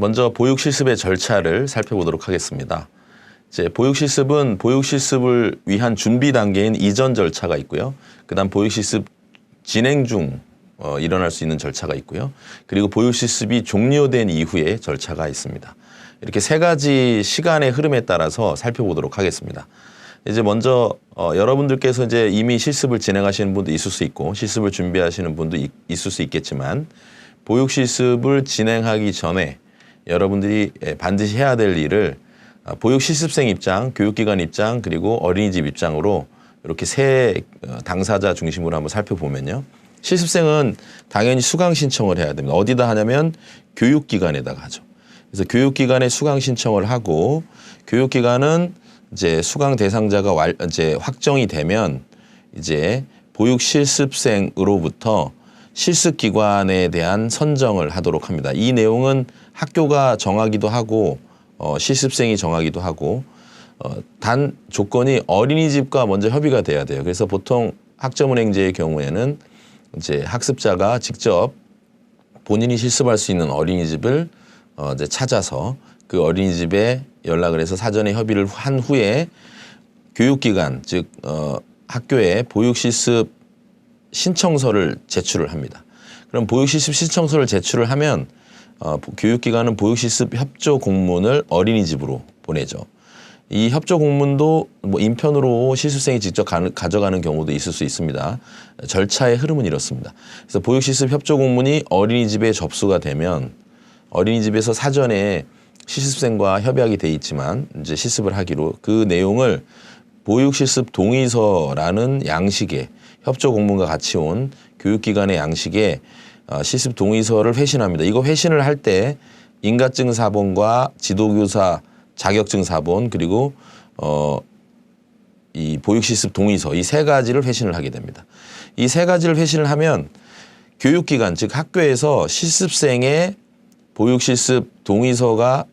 먼저 보육 실습의 절차를 살펴보도록 하겠습니다. 이제 보육 실습은 보육 실습을 위한 준비 단계인 이전 절차가 있고요. 그다음 보육 실습 진행 중 일어날 수 있는 절차가 있고요. 그리고 보육 실습이 종료된 이후에 절차가 있습니다. 이렇게 세 가지 시간의 흐름에 따라서 살펴보도록 하겠습니다. 이제 먼저 여러분들께서 이제 이미 실습을 진행하시는 분도 있을 수 있고 실습을 준비하시는 분도 있을 수 있겠지만 보육 실습을 진행하기 전에 여러분들이 반드시 해야 될 일을 보육 실습생 입장, 교육기관 입장, 그리고 어린이집 입장으로 이렇게 세 당사자 중심으로 한번 살펴보면요. 실습생은 당연히 수강 신청을 해야 됩니다. 어디다 하냐면 교육기관에다가 하죠. 그래서 교육기관에 수강 신청을 하고 교육기관은 이제 수강 대상자가 이제 확정이 되면 이제 보육 실습생으로부터 실습기관에 대한 선정을 하도록 합니다. 이 내용은 학교가 정하기도 하고 실습생이 정하기도 하고 단 조건이 어린이집과 먼저 협의가 돼야 돼요. 그래서 보통 학점은행제의 경우에는 이제 학습자가 직접 본인이 실습할 수 있는 어린이집을 이제 찾아서 그 어린이집에 연락을 해서 사전에 협의를 한 후에 교육기관 즉 학교에 보육실습 신청서를 제출을 합니다. 그럼 보육실습 신청서를 제출을 하면 교육기관은 보육실습 협조 공문을 어린이집으로 보내죠. 이 협조 공문도 뭐 인편으로 실습생이 직접 가져가는 경우도 있을 수 있습니다. 절차의 흐름은 이렇습니다. 그래서 보육실습 협조 공문이 어린이집에 접수가 되면 어린이집에서 사전에 실습생과 협약이 돼 있지만 이제 실습을 하기로 그 내용을 보육실습 동의서라는 양식의 협조 공문과 같이 온 교육기관의 양식에 실습 동의서를 회신합니다. 이거 회신을 할 때 인가증 사본과 지도교사 자격증 사본 그리고 이 보육실습 동의서 이 세 가지를 회신을 하게 됩니다. 이 세 가지를 회신을 하면 교육기관 즉 학교에서 실습생의 보육실습 동의서가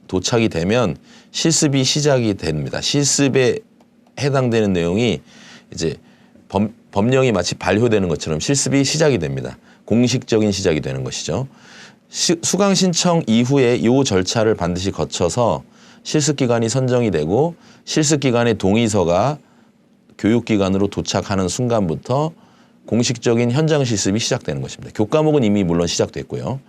도착이 되면 실습이 시작이 됩니다. 실습에 해당되는 내용이 이제 법령이 마치 발효되는 것처럼 실습이 시작이 됩니다. 공식적인 시작이 되는 것이죠. 수강 신청 이후에 이 절차를 반드시 거쳐서 실습기관이 선정이 되고 실습기관의 동의서가 교육기관으로 도착하는 순간부터 공식적인 현장 실습이 시작되는 것입니다. 교과목은 이미 물론 시작됐고요.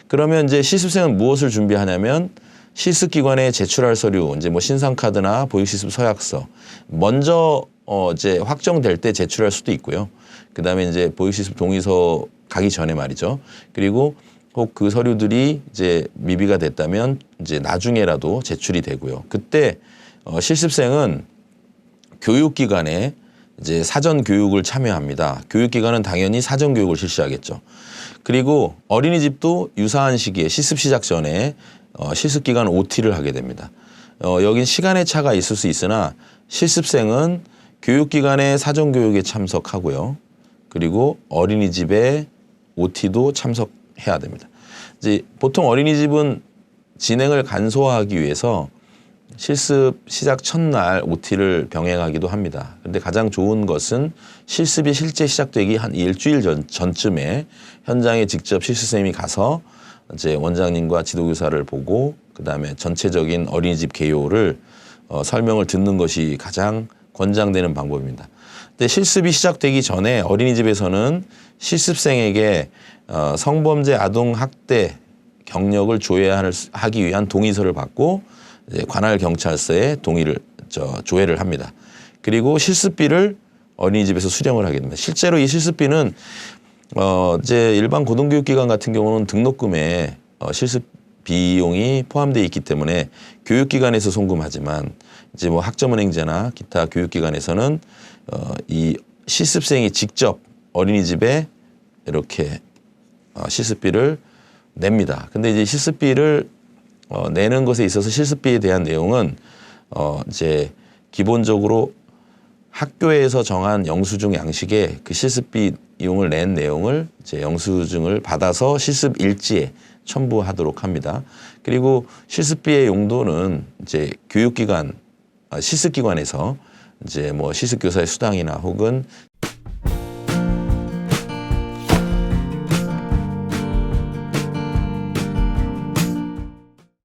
그러면 이제 실습생은 무엇을 준비하냐면 실습기관에 제출할 서류, 이제 뭐 신상카드나 보육실습 서약서, 먼저 이제 확정될 때 제출할 수도 있고요. 그 다음에 이제 보육실습 동의서 가기 전에 말이죠. 그리고 혹 그 서류들이 이제 미비가 됐다면 이제 나중에라도 제출이 되고요. 그때 실습생은 교육기관에 이제 사전 교육을 참여합니다. 교육기관은 당연히 사전 교육을 실시하겠죠. 그리고 어린이집도 유사한 시기에 실습 시작 전에 실습기간 OT를 하게 됩니다. 여긴 시간의 차가 있을 수 있으나 실습생은 교육기관의 사전 교육에 참석하고요. 그리고 어린이집의 OT도 참석해야 됩니다. 이제 보통 어린이집은 진행을 간소화하기 위해서 실습 시작 첫날 OT를 병행하기도 합니다. 그런데 가장 좋은 것은 실습이 실제 시작되기 한 일주일 전쯤에 현장에 직접 실습생이 가서 이제 원장님과 지도교사를 보고 그다음에 전체적인 어린이집 개요를 설명을 듣는 것이 가장 권장되는 방법입니다. 근데 실습이 시작되기 전에 어린이집에서는 실습생에게 성범죄 아동 학대 경력을 조회하기 위한 동의서를 받고 이제 관할 경찰서에 조회를 합니다. 그리고 실습비를 어린이집에서 수령을 하게 됩니다. 실제로 이 실습비는 이제 일반 고등교육기관 같은 경우는 등록금에 실습 비용이 포함되어 있기 때문에 교육기관에서 송금하지만 이제 뭐 학점은행제나 기타 교육기관에서는 이 실습생이 직접 어린이집에 이렇게 실습비를 냅니다. 근데 이제 실습비를 내는 것에 있어서 실습비에 대한 내용은 이제 기본적으로 학교에서 정한 영수증 양식에 그 실습비 이용을 낸 내용을 이제 영수증을 받아서 실습 일지에 첨부하도록 합니다. 그리고 실습비의 용도는 이제 교육기관, 실습기관에서 이제 뭐 실습교사의 수당이나 혹은